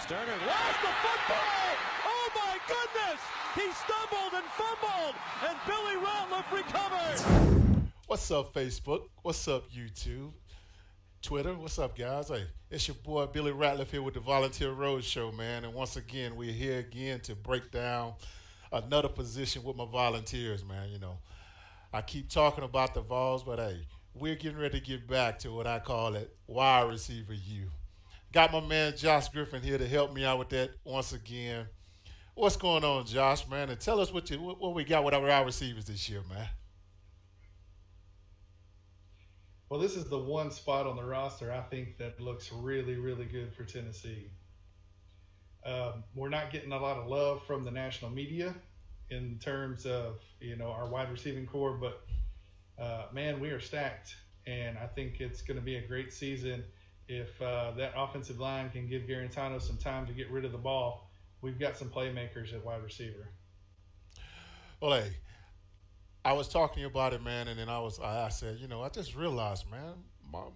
Sterner lost the football! Oh my goodness! He stumbled and fumbled, and Billy Ratliff recovered! What's up, Facebook? What's up, YouTube? Twitter? What's up, guys? Hey, it's your boy Billy Ratliff here with the Volunteer Roadshow, man. And once again, we're here again to break down another position with my volunteers, man. You know, I keep talking about the Vols, but hey, we're getting ready to get back to what I call it wide receiver U. Got my man Josh Griffin here to help me out with that once again. What's going on, Josh, man? And tell us what we got with our wide receivers this year, man. Well, this is the one spot on the roster I think that looks really, really good for Tennessee. We're not getting a lot of love from the national media in terms of, our wide receiving core, but man, we are stacked, and I think it's going to be a great season if that offensive line can give Guarantano some time to get rid of the ball. We've got some playmakers at wide receiver. Well, hey, I was talking about it, man, and then I said, I just realized, man,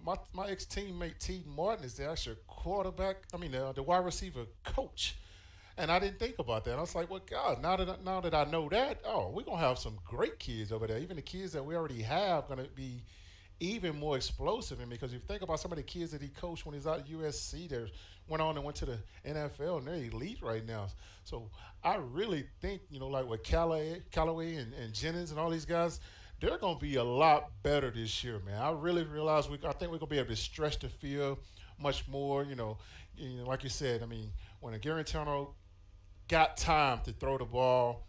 my ex-teammate T. Martin is the actual quarterback. The wide receiver coach, and I didn't think about that. I was like, well, God, now that I know that, we're gonna have some great kids over there. Even the kids that we already have gonna be even more explosive. And because if you think about some of the kids that he coached when he's out at USC, they went on and went to the NFL, and they're elite right now. So I really think, like with Callaway and Jennings and all these guys, they're going to be a lot better this year, man. I really realize I think we're going to be able to stretch the field much more. Like you said, when a Guarantano got time to throw the ball,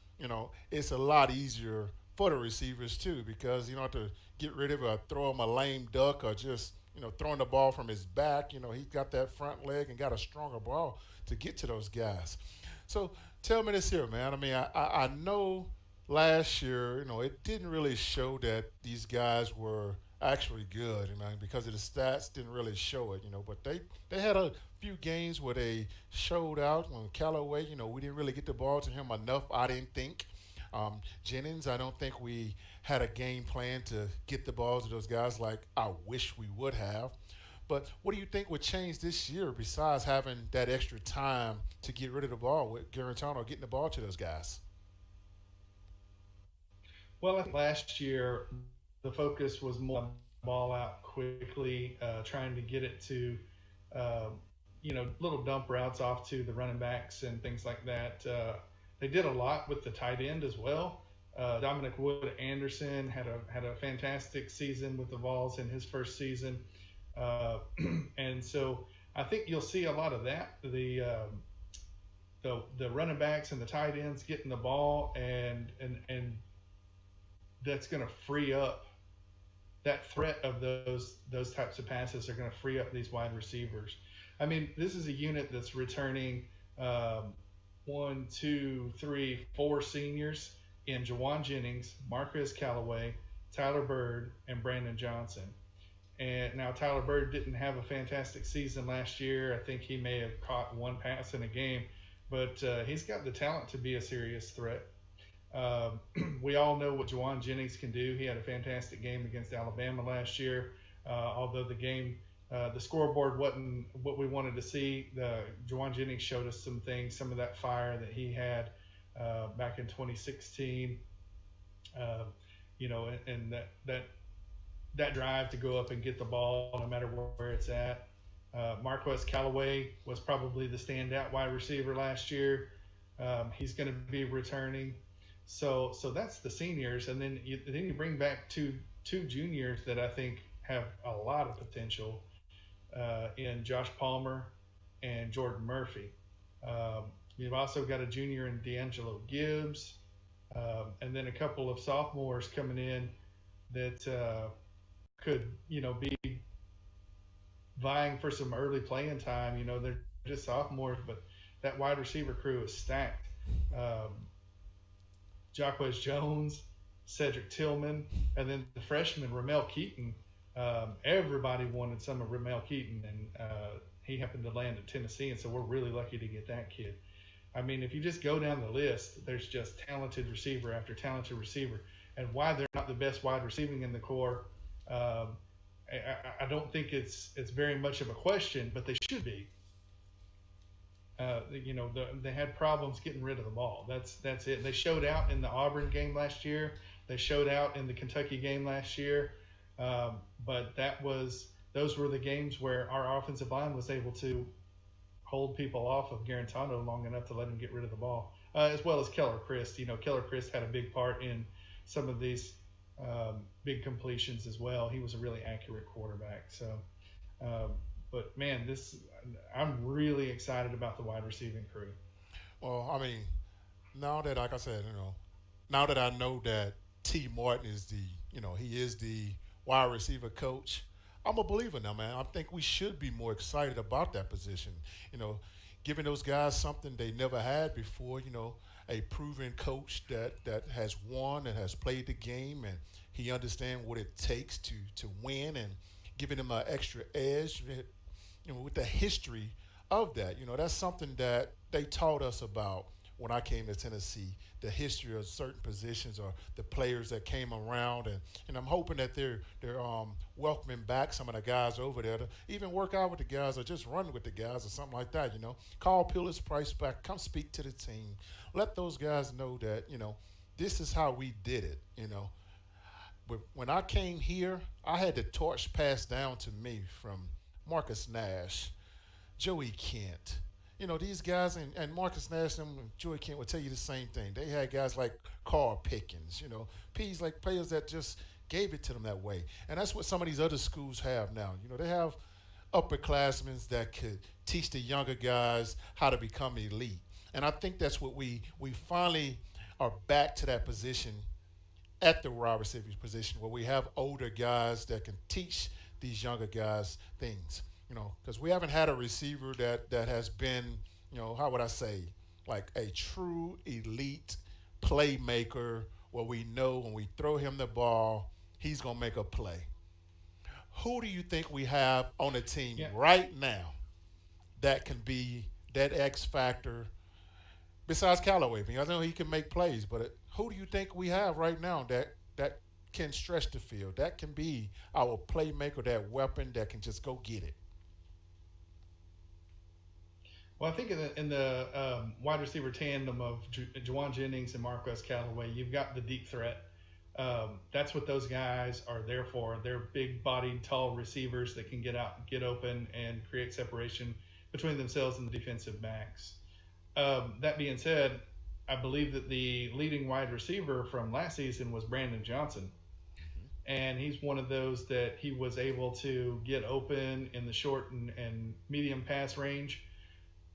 it's a lot easier for the receivers too, because you don't have to get rid of throw him a lame duck or just throwing the ball from his back. He's got that front leg and got a stronger ball to get to those guys. So tell me this here, man. I know last year, it didn't really show that these guys were actually good, because of the stats didn't really show it, but they had a few games where they showed out. When Callaway, we didn't really get the ball to him enough, I didn't think. Jennings, I don't think we had a game plan to get the balls to those guys like I wish we would have. But what do you think would change this year besides having that extra time to get rid of the ball with Guarantano getting the ball to those guys? Well, I think last year the focus was more on ball out quickly, trying to get it to, little dump routes off to the running backs and things like that. They did a lot with the tight end as well. Dominic Wood Anderson had a fantastic season with the Vols in his first season, and so I think you'll see a lot of that. The running backs and the tight ends getting the ball, and that's going to free up that threat of those types of passes are going to free up these wide receivers. This is a unit that's returning 1, 2, 3, 4 seniors in Jauan Jennings, Marquez Callaway, Tyler Bird, and Brandon Johnson. And now Tyler Bird didn't have a fantastic season last year. I think he may have caught one pass in a game, but he's got the talent to be a serious threat. We all know what Jauan Jennings can do. He had a fantastic game against Alabama last year, although the scoreboard wasn't what we wanted to see. Jauan Jennings showed us some things, some of that fire that he had back in 2016. And that drive to go up and get the ball no matter where it's at. Marquez Callaway was probably the standout wide receiver last year. He's going to be returning. So that's the seniors, and then you bring back two juniors that I think have a lot of potential. In Josh Palmer and Jordan Murphy. You've also got a junior in D'Angelo Gibbs, and then a couple of sophomores coming in that could, be vying for some early playing time. They're just sophomores, but that wide receiver crew is stacked. Jacquez Jones, Cedric Tillman, and then the freshman Ramel Keaton. Everybody wanted some of Ramel Keaton, and he happened to land at Tennessee, and so we're really lucky to get that kid. If you just go down the list, there's just talented receiver after talented receiver, and why they're not the best wide receiving in the core, I don't think it's very much of a question, but they should be. They had problems getting rid of the ball. That's it. They showed out in the Auburn game last year. They showed out in the Kentucky game last year. But those were the games where our offensive line was able to hold people off of Guarantano long enough to let him get rid of the ball, as well as Keller Christ. Keller Christ had a big part in some of these big completions as well. He was a really accurate quarterback. So, but man, I'm really excited about the wide receiving crew. Well, I mean, now that, like I said, now that I know that T. Martin is he is the wide receiver coach, I'm a believer now, man. I think we should be more excited about that position. You know, giving those guys something they never had before. A proven coach that has won and has played the game, and he understands what it takes to win, and giving them an extra edge. With the history of that, that's something that they taught us about when I came to Tennessee, the history of certain positions or the players that came around, and I'm hoping that they're welcoming back some of the guys over there to even work out with the guys or just run with the guys or something like that. Call Pillis Price back, come speak to the team, let those guys know that this is how we did it. But when I came here, I had the torch passed down to me from Marcus Nash, Joey Kent. These guys and Marcus Nash and Joey Kent will tell you the same thing. They had guys like Carl Pickens, P's like players that just gave it to them that way. And that's what some of these other schools have now. They have upperclassmen that could teach the younger guys how to become elite. And I think that's what we finally are back to that position at the wide receiver position where we have older guys that can teach these younger guys things. Because we haven't had a receiver that has been, how would I say, like a true elite playmaker where we know when we throw him the ball, he's going to make a play. Who do you think we have on the team right now that can be that X factor besides Callaway? I know he can make plays, but who do you think we have right now that can stretch the field, that can be our playmaker, that weapon that can just go get it? Well, I think in the wide receiver tandem of Jauan Jennings and Marquez Callaway, you've got the deep threat. That's what those guys are there for. They're big-bodied, tall receivers that can get out, get open, and create separation between themselves and the defensive backs. That being said, I believe that the leading wide receiver from last season was Brandon Johnson. And he's one of those that he was able to get open in the short and medium pass range.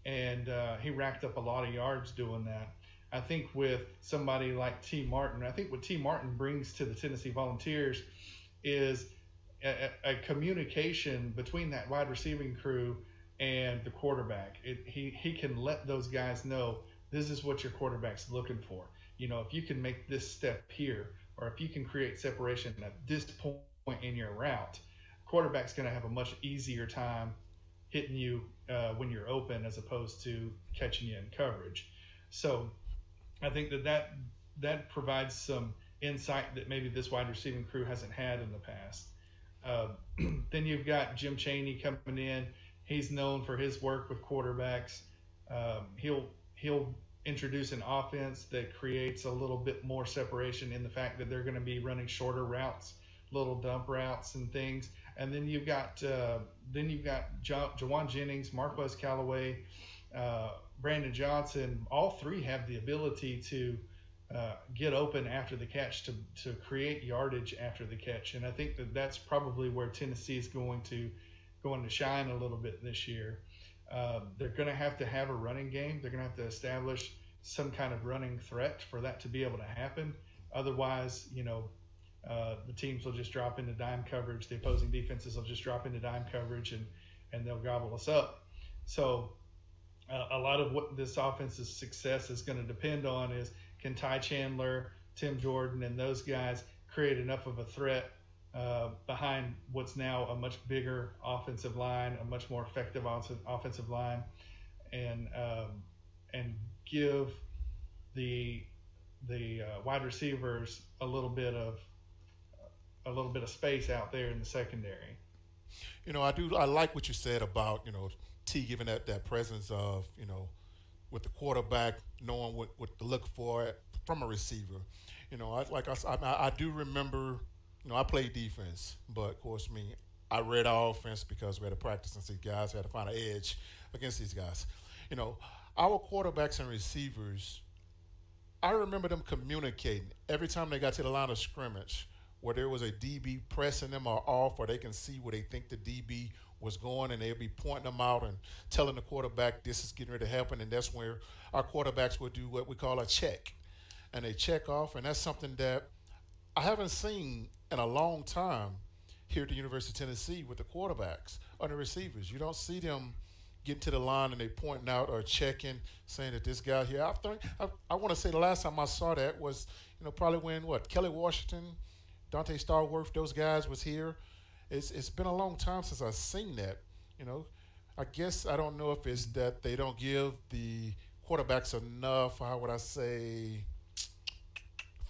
And he racked up a lot of yards doing that. I think with somebody like T. Martin, I think what T. Martin brings to the Tennessee Volunteers is a communication between that wide receiving crew and the quarterback. He can let those guys know this is what your quarterback's looking for. If you can make this step here, or if you can create separation at this point in your route, quarterback's going to have a much easier time hitting you when you're open as opposed to catching you in coverage. So I think that provides some insight that maybe this wide receiving crew hasn't had in the past. Then you've got Jim Chaney coming in. He's known for his work with quarterbacks. He'll introduce an offense that creates a little bit more separation in the fact that they're going to be running shorter routes, little dump routes and things. And then you've got Jauan Jennings, Marquez Callaway, Brandon Johnson. All three have the ability to get open after the catch, to create yardage after the catch. And I think that's probably where Tennessee is going to shine a little bit this year. They're going to have a running game. They're going to have to establish some kind of running threat for that to be able to happen. Otherwise, the teams will just drop into dime coverage. The opposing defenses will just drop into dime coverage and they'll gobble us up. So a lot of what this offense's success is going to depend on is, can Ty Chandler, Tim Jordan, and those guys create enough of a threat behind what's now a much bigger offensive line, a much more effective offensive line, and give the wide receivers a little bit of space out there in the secondary. I like what you said about T giving that presence of, with the quarterback knowing what to look for from a receiver. I do remember, I played defense, but of course, I read offense because we had to practice against these guys. We had to find an edge against these guys. You know, our quarterbacks and receivers, I remember them communicating every time they got to the line of scrimmage where there was a DB pressing them or off, or they can see where they think the DB was going, and they'll be pointing them out and telling the quarterback this is getting ready to happen, and that's where our quarterbacks will do what we call a check. And they check off, and that's something that I haven't seen in a long time here at the University of Tennessee with the quarterbacks or the receivers. You don't see them getting to the line and they pointing out or checking, saying that this guy here. I want to say the last time I saw that was, probably when Kelly Washington, Dante Starworth, those guys was here. It's been a long time since I've seen that. I guess I don't know if it's that they don't give the quarterbacks enough, how would I say,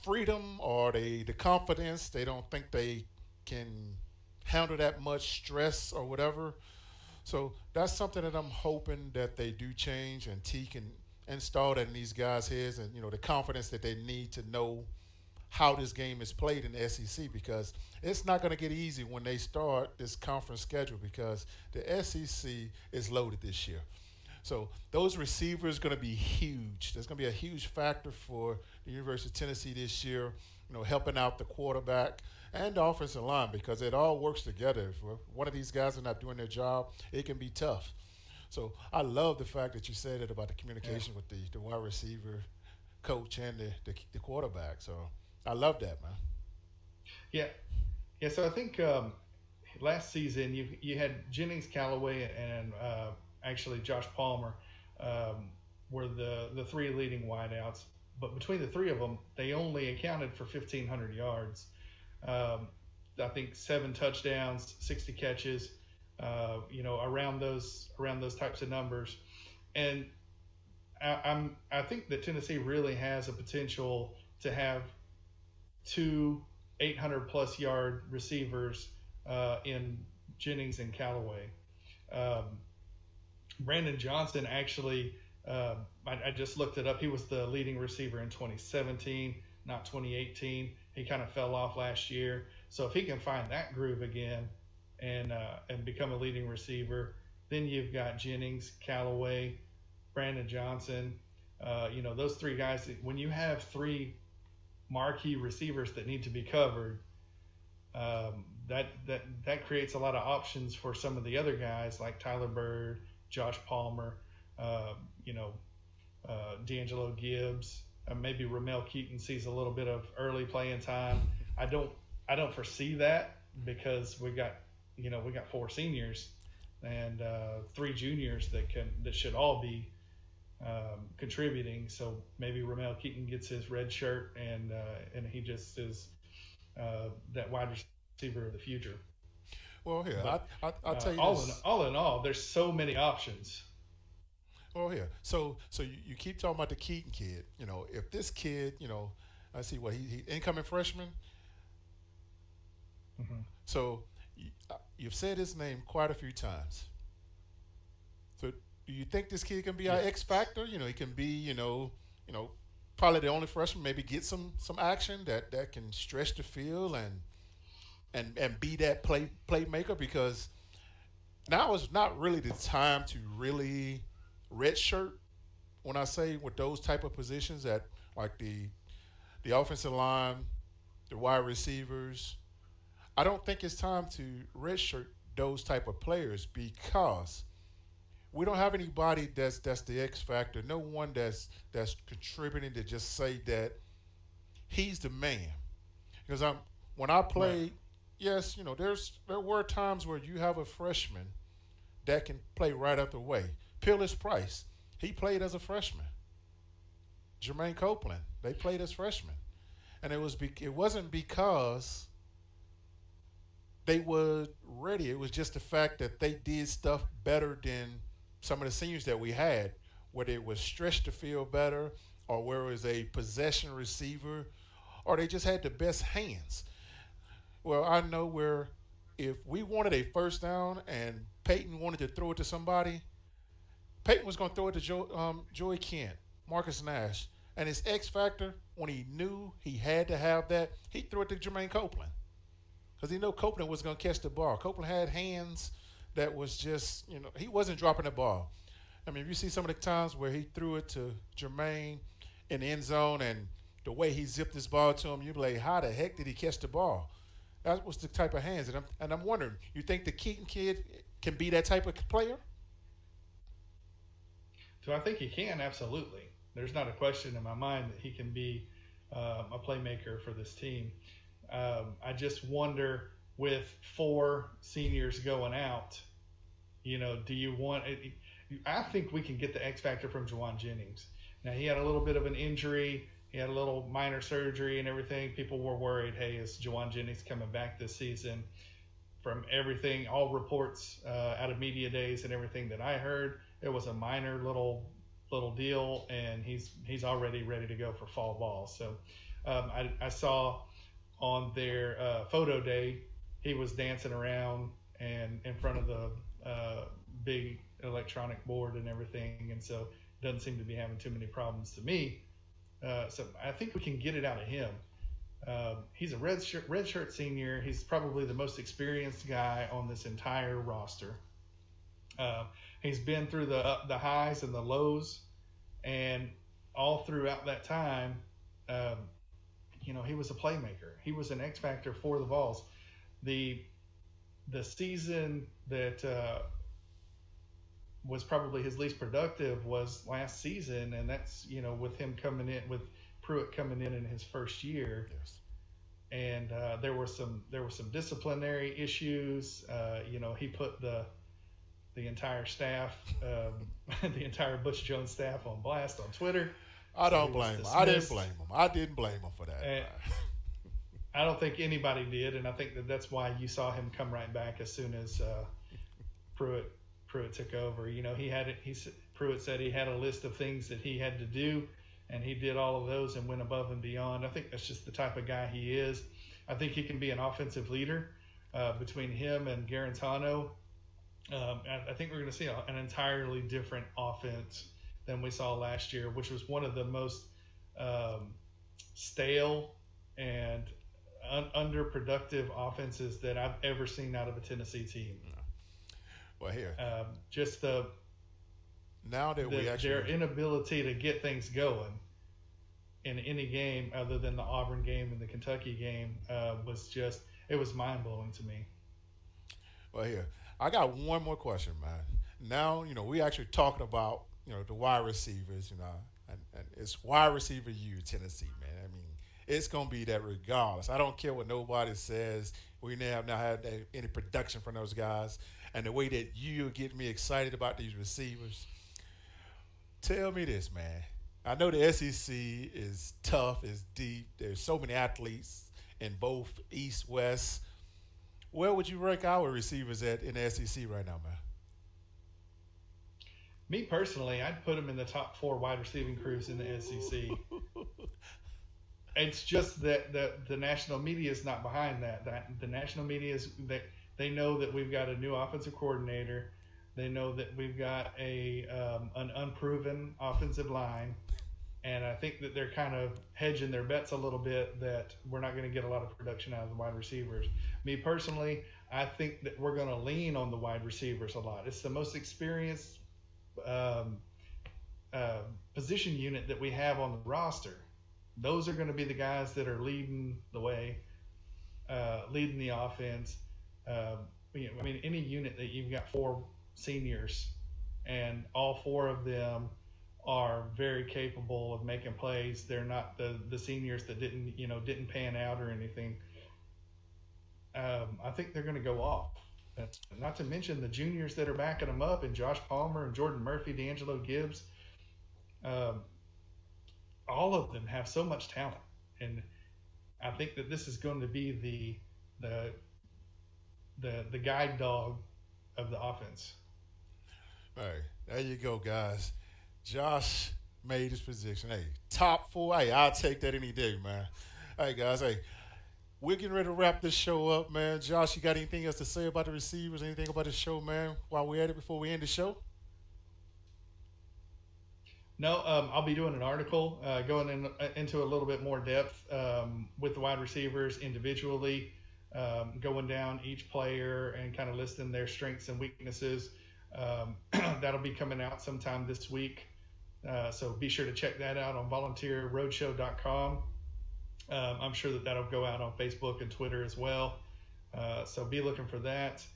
freedom, or the confidence. They don't think they can handle that much stress or whatever. So that's something that I'm hoping that they do change, and T can install that in these guys' heads, and the confidence that they need to know how this game is played in the SEC, because it's not going to get easy when they start this conference schedule, because the SEC is loaded this year. So those receivers are going to be huge. There's going to be a huge factor for the University of Tennessee this year, helping out the quarterback and the offensive line, because it all works together. If one of these guys are not doing their job, it can be tough. So I love the fact that you said it about the communication with the wide receiver coach and the quarterback. So I love that, man. Yeah. So I think last season you had Jennings, Callaway, and actually Josh Palmer were the three leading wideouts. But between the three of them, they only accounted for 1,500 yards. I think 7 touchdowns, 60 catches, around those types of numbers. And I think that Tennessee really has a potential to have 2 800-plus yard receivers in Jennings and Callaway. Brandon Johnson actually, I just looked it up. He was the leading receiver in 2017, not 2018. He kind of fell off last year. So if he can find that groove again and become a leading receiver, then you've got Jennings, Callaway, Brandon Johnson. Those three guys. When you have 3 marquee receivers that need to be covered, that creates a lot of options for some of the other guys like Tyler Bird, Josh Palmer, D'Angelo Gibbs, maybe Ramel Keaton sees a little bit of early playing time. I don't foresee that, because we got 4 seniors and 3 juniors that should all be contributing. So maybe Ramel Keaton gets his red shirt and he just is that wide receiver of the future. Well, here, But, I'll tell you all this. in all, there's so many options. Well, here, so you keep talking about the Keaton kid. If this kid, I see what he incoming freshman. Mm-hmm. So you've said his name quite a few times. So do you think this kid can be our X factor? He can be, probably the only freshman, maybe get some action that can stretch the field and be that playmaker, because now is not really the time to really redshirt. When I say with those type of positions, that like the offensive line, the wide receivers, I don't think it's time to redshirt those type of players, because we don't have anybody that's the X factor. No one that's contributing to just say that he's the man. Because when I played, right. Yes, there were times where you have a freshman that can play right out the way. Peerless Price, he played as a freshman. Jermaine Copeland, they played as freshmen, and it wasn't because they were ready. It was just the fact that they did stuff better than some of the seniors that we had, whether it was stretch the field better, or where it was a possession receiver, or they just had the best hands. Well, I know where if we wanted a first down and Peyton wanted to throw it to somebody, Peyton was going to throw it to Joey Kent, Marcus Nash, and his X factor when he knew he had to have that, he threw it to Jermaine Copeland because he knew Copeland was going to catch the ball. Copeland had hands that was just, he wasn't dropping the ball. I mean, if you see some of the times where he threw it to Jermaine in the end zone and the way he zipped his ball to him, you'd be like, how the heck did he catch the ball? That was the type of hands. And I'm wondering, you think the Keaton kid can be that type of player? So I think he can, absolutely. There's not a question in my mind that he can be a playmaker for this team. I just wonder, with 4 seniors going out, do you want it? I think we can get the X factor from Jauan Jennings. Now, he had a little bit of an injury. He had a little minor surgery and everything. People were worried, hey, is Jauan Jennings coming back this season? From everything, all reports out of media days and everything that I heard, it was a minor little deal, and he's already ready to go for fall ball. So I saw on their photo day, he was dancing around and in front of the big electronic board and everything, and so doesn't seem to be having too many problems to me. So I think we can get it out of him. He's a redshirt senior. He's probably the most experienced guy on this entire roster. He's been through the highs and the lows, and all throughout that time, he was a playmaker. He was an X factor for the Vols. The season that was probably his least productive was last season, and that's with him coming in, with Pruitt coming in his first year. Yes. And there were some disciplinary issues. He put the entire staff, the entire Butch Jones staff on blast on Twitter. I don't blame him. I didn't blame him. I didn't blame him for that. And I don't think anybody did, and I think that's why you saw him come right back as soon as Pruitt took over. Pruitt said he had a list of things that he had to do, and he did all of those and went above and beyond. I think that's just the type of guy he is. I think he can be an offensive leader. Between him and Guarantano, I think we're going to see an entirely different offense than we saw last year, which was one of the most stale and underproductive offenses that I've ever seen out of a Tennessee team. Well, here, just now that their inability to get things going in any game other than the Auburn game and the Kentucky game was mind blowing to me. Well, here, I got one more question, man. Now, we actually talking about, the wide receivers, and it's wide receiver Tennessee, man. I mean, it's going to be that regardless. I don't care what nobody says. We have not had any production from those guys. And the way that you get me excited about these receivers. Tell me this, man. I know the SEC is tough, is deep. There's so many athletes in both East, West. Where would you rank our receivers at in the SEC right now, man? Me personally, I'd put them in the top 4 wide receiving crews in the SEC. It's just that the national media is not behind that. The national media is they know that we've got a new offensive coordinator. They know that we've got an unproven offensive line. And I think that they're kind of hedging their bets a little bit that we're not going to get a lot of production out of the wide receivers. Me personally, I think that we're going to lean on the wide receivers a lot. It's the most experienced position unit that we have on the roster. Those are going to be the guys that are leading the way, leading the offense. Any unit that you've got 4 seniors and all 4 of them are very capable of making plays. They're not the seniors that didn't pan out or anything. I think they're going to go off. Not to mention the juniors that are backing them up, and Josh Palmer and Jordan Murphy, D'Angelo Gibbs. All of them have so much talent, and I think that this is going to be the guide dog of the offense. All right, there you go, guys. Josh made his position. Hey, top 4. Hey, I'll take that any day, man. Hey, guys. Hey, we're getting ready to wrap this show up, man. Josh, you got anything else to say about the receivers? Anything about the show, man, while we're at it before we end the show? No, I'll be doing an article into a little bit more depth with the wide receivers individually, going down each player and kind of listing their strengths and weaknesses. That'll be coming out sometime this week. So be sure to check that out on volunteerroadshow.com. I'm sure that'll go out on Facebook and Twitter as well. So be looking for that.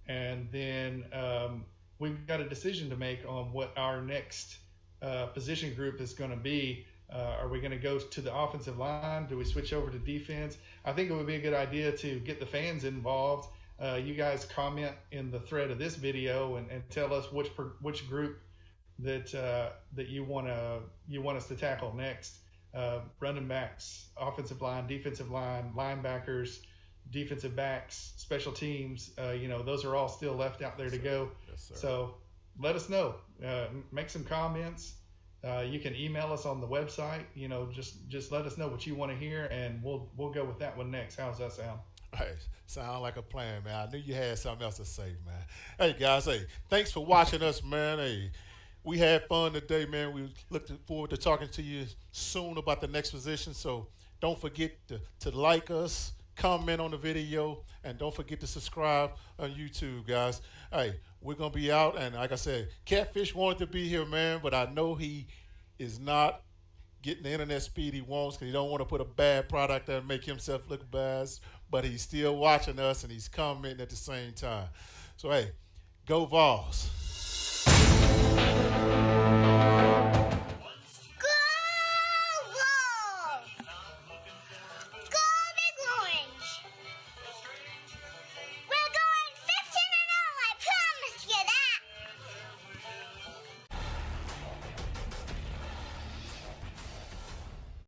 And then we've got a decision to make on what our next position group is going to be. Are we going to go to the offensive line? Do we switch over to defense? I think it would be a good idea to get the fans involved. You guys comment in the thread of this video and tell us which group that you want us to tackle next. Running backs, offensive line, defensive line, linebackers, defensive backs, special teams. Those are all still left out there to go. Yes, sir. So let us know. Make some comments. You can email us on the website. Just let us know what you want to hear, and we'll go with that one next. How's that sound? Hey, sound like a plan, man. I knew you had something else to say, man. Hey, guys, thanks for watching us, man. Hey, we had fun today, man. We look forward to talking to you soon about the next position. So don't forget to like us, comment on the video, and don't forget to subscribe on YouTube, guys. Hey, we're going to be out, and like I said, Catfish wanted to be here, man, but I know he is not getting the internet speed he wants because he don't want to put a bad product there and make himself look bad, but he's still watching us, and he's commenting at the same time. So, hey, go Vols.